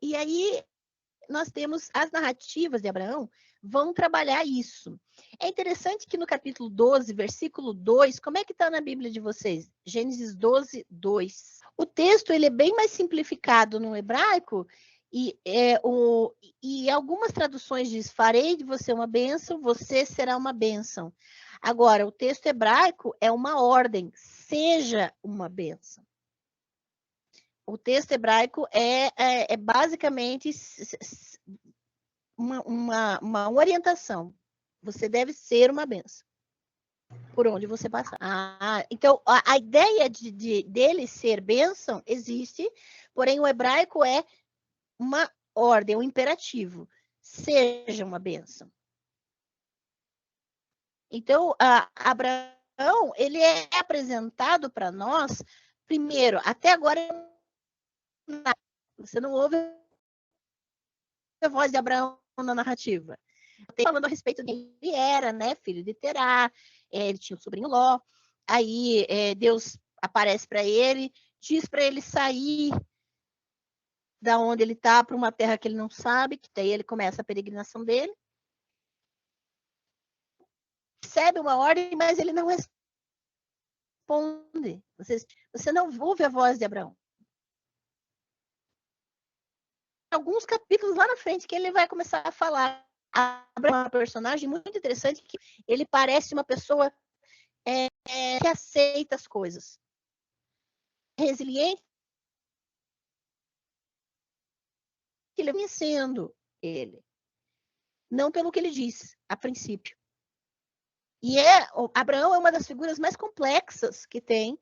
E aí nós temos as narrativas de Abraão vão trabalhar isso. É interessante que no capítulo 12, versículo 2, como é que está na Bíblia de vocês? Gênesis 12, 2. O texto ele é bem mais simplificado no hebraico e algumas traduções diz, farei de você uma bênção, você será uma bênção. Agora, o texto hebraico é uma ordem, seja uma bênção. O texto hebraico é basicamente uma orientação. Você deve ser uma bênção por onde você passar. Então, a ideia dele ser bênção existe, porém o hebraico é uma ordem, um imperativo. Seja uma bênção. Então, Abraão, ele é apresentado para nós, primeiro, até agora, você não ouve a voz de Abraão na narrativa. Falando a respeito dele, ele era, né, filho de Terá, ele tinha o sobrinho Ló, aí Deus aparece para ele, diz para ele sair da onde ele está para uma terra que ele não sabe, que daí ele começa a peregrinação dele, recebe uma ordem, mas ele não responde. Você não ouve a voz de Abraão. Alguns capítulos lá na frente que ele vai começar a falar. Abraão é um personagem muito interessante, que ele parece uma pessoa que aceita as coisas. Resiliente, ele vem sendo ele. Não pelo que ele diz, a princípio. E Abraão é uma das figuras mais complexas que tem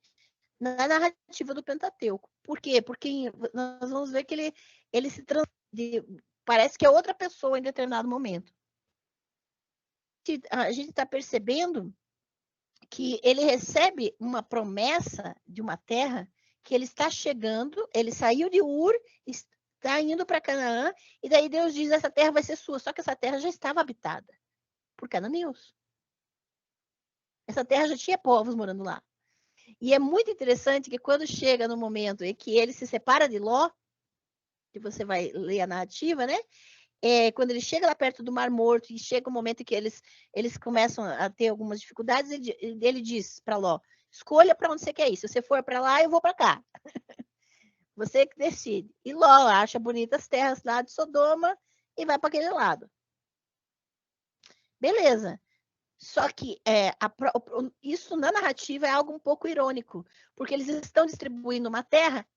na narrativa do Pentateuco. Por quê? Porque nós vamos ver que ele se parece que é outra pessoa em determinado momento. A gente está percebendo que ele recebe uma promessa de uma terra que ele está chegando, ele saiu de Ur, está indo para Canaã, e daí Deus diz, essa terra vai ser sua, só que essa terra já estava habitada por cananeus. Essa terra já tinha povos morando lá. E é muito interessante que quando chega no momento em que ele se separa de Ló, que você vai ler a narrativa, né? Quando ele chega lá perto do Mar Morto e chega o momento em que eles começam a ter algumas dificuldades, ele diz para Ló, escolha para onde você quer ir. Se você for para lá, eu vou para cá. Você que decide. E Ló acha bonitas as terras lá de Sodoma e vai para aquele lado. Beleza. Só que isso na narrativa é algo um pouco irônico, porque eles estão distribuindo uma terra,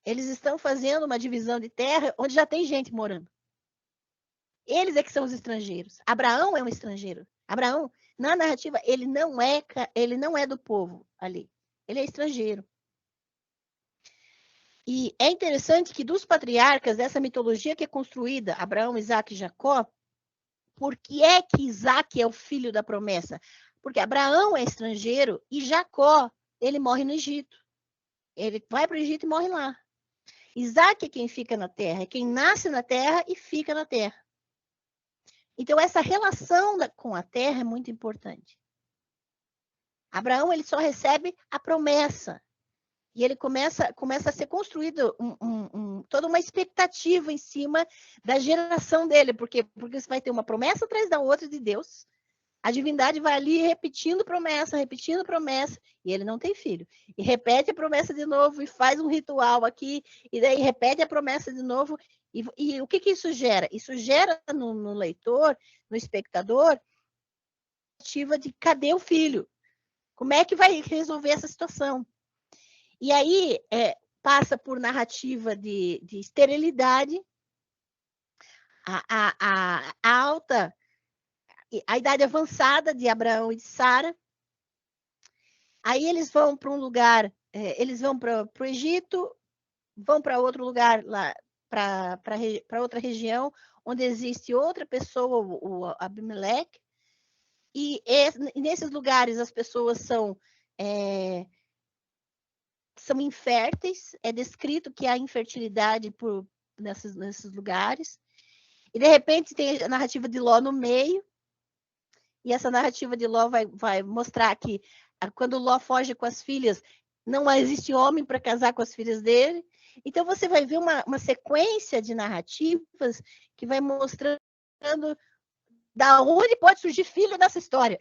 eles estão fazendo uma divisão de terra onde já tem gente morando. Eles é que são os estrangeiros. Abraão é um estrangeiro. Abraão, na narrativa, ele não é do povo ali. Ele é estrangeiro. E é interessante que dos patriarcas, dessa mitologia que é construída, Abraão, Isaac e Jacó, por que é que Isaac é o filho da promessa? Porque Abraão é estrangeiro e Jacó, ele morre no Egito. Ele vai para o Egito e morre lá. Isaac é quem fica na terra, é quem nasce na terra e fica na terra. Então, essa relação com a terra é muito importante. Abraão, ele só recebe a promessa. E ele começa a ser construído toda uma expectativa em cima da geração dele, porque você vai ter uma promessa atrás da outra de Deus. A divindade vai ali repetindo promessa, e ele não tem filho. E repete a promessa de novo, e faz um ritual aqui, e daí repete a promessa de novo. E o que isso gera? Isso gera no leitor, no espectador, a de cadê o filho? Como é que vai resolver essa situação? E aí passa por narrativa de esterilidade, a alta, a idade avançada de Abraão e de Sara. Aí eles vão para um lugar, eles vão para o Egito, vão para outro lugar, lá para outra região, onde existe outra pessoa, o Abimeleque. E nesses lugares as pessoas são inférteis, é descrito que há infertilidade nesses lugares. E, de repente, tem a narrativa de Ló no meio, e essa narrativa de Ló vai mostrar que quando Ló foge com as filhas, não existe homem para casar com as filhas dele. Então, você vai ver uma sequência de narrativas que vai mostrando da onde pode surgir filho nessa história.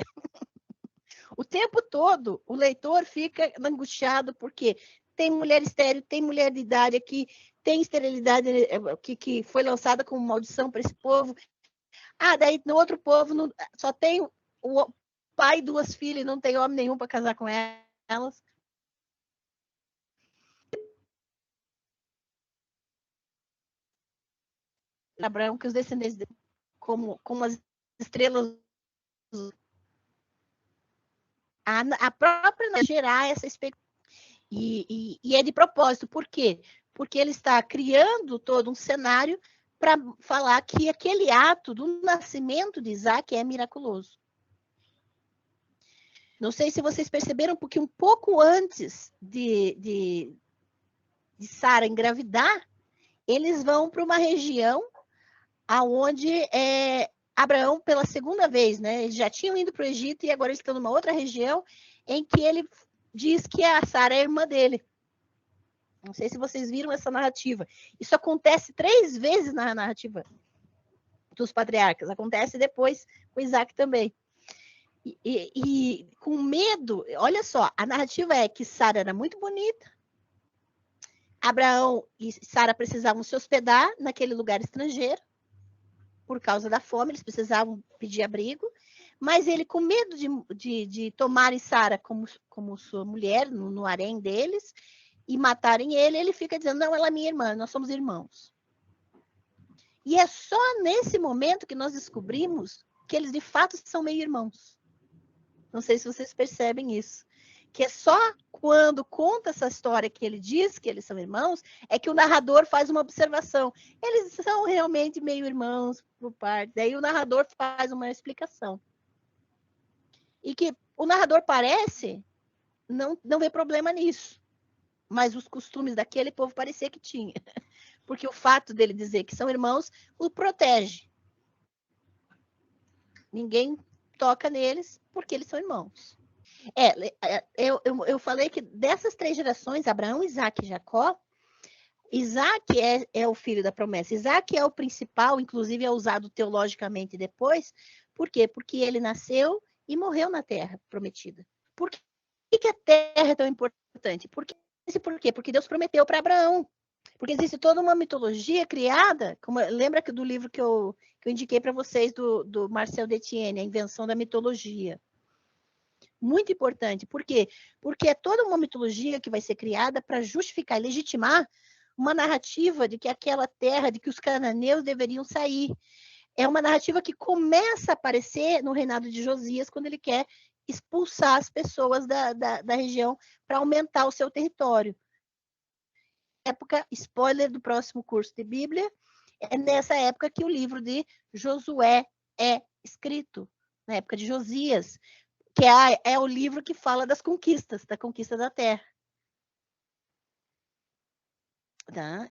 O tempo todo, o leitor fica angustiado, porque tem mulher estéril, tem mulher de idade aqui, tem esterilidade que foi lançada como maldição para esse povo. Ah, daí no outro povo só tem o pai e 2 filhas e não tem homem nenhum para casar com elas. Abraão, que os descendentes, como as estrelas, a própria gerar essa expectativa. E é de propósito. Por quê? Porque ele está criando todo um cenário para falar que aquele ato do nascimento de Isaac é miraculoso. Não sei se vocês perceberam, porque um pouco antes de Sara engravidar, eles vão para uma região aonde Abraão, pela segunda vez, né? Eles já tinham ido para o Egito e agora eles estão numa outra região em que ele diz que a Sara é irmã dele. Não sei se vocês viram essa narrativa. Isso acontece 3 vezes na narrativa dos patriarcas. Acontece depois com Isaac também. E com medo, olha só, a narrativa é que Sara era muito bonita, Abraão e Sara precisavam se hospedar naquele lugar estrangeiro, por causa da fome, eles precisavam pedir abrigo, mas ele, com medo de tomarem Sara como sua mulher, no harém deles, e matarem ele fica dizendo, não, ela é minha irmã, nós somos irmãos. E é só nesse momento que nós descobrimos que eles, de fato, são meio irmãos. Não sei se vocês percebem isso. Que é só quando conta essa história que ele diz que eles são irmãos, é que o narrador faz uma observação. Eles são realmente meio irmãos por parte. Daí o narrador faz uma explicação. E que o narrador parece não vê problema nisso. Mas os costumes daquele povo parecia que tinha. Porque o fato dele dizer que são irmãos o protege. Ninguém toca neles porque eles são irmãos. Eu falei que dessas 3 gerações, Abraão, Isaac e Jacó, Isaac é o filho da promessa. Isaac é o principal, inclusive é usado teologicamente depois. Por quê? Porque ele nasceu e morreu na terra prometida. Por que a terra é tão importante? Por quê? Porque Deus prometeu para Abraão. Porque existe toda uma mitologia criada, lembra do livro que eu indiquei para vocês, do Marcel Detienne, A Invenção da Mitologia. Muito importante. Por quê? Porque é toda uma mitologia que vai ser criada para justificar e legitimar uma narrativa de que aquela terra, de que os cananeus deveriam sair. É uma narrativa que começa a aparecer no reinado de Josias, quando ele quer expulsar as pessoas da região para aumentar o seu território. Época, spoiler do próximo curso de Bíblia, é nessa época que o livro de Josué é escrito, na época de Josias, que é o livro que fala das conquistas, da conquista da terra. Tá?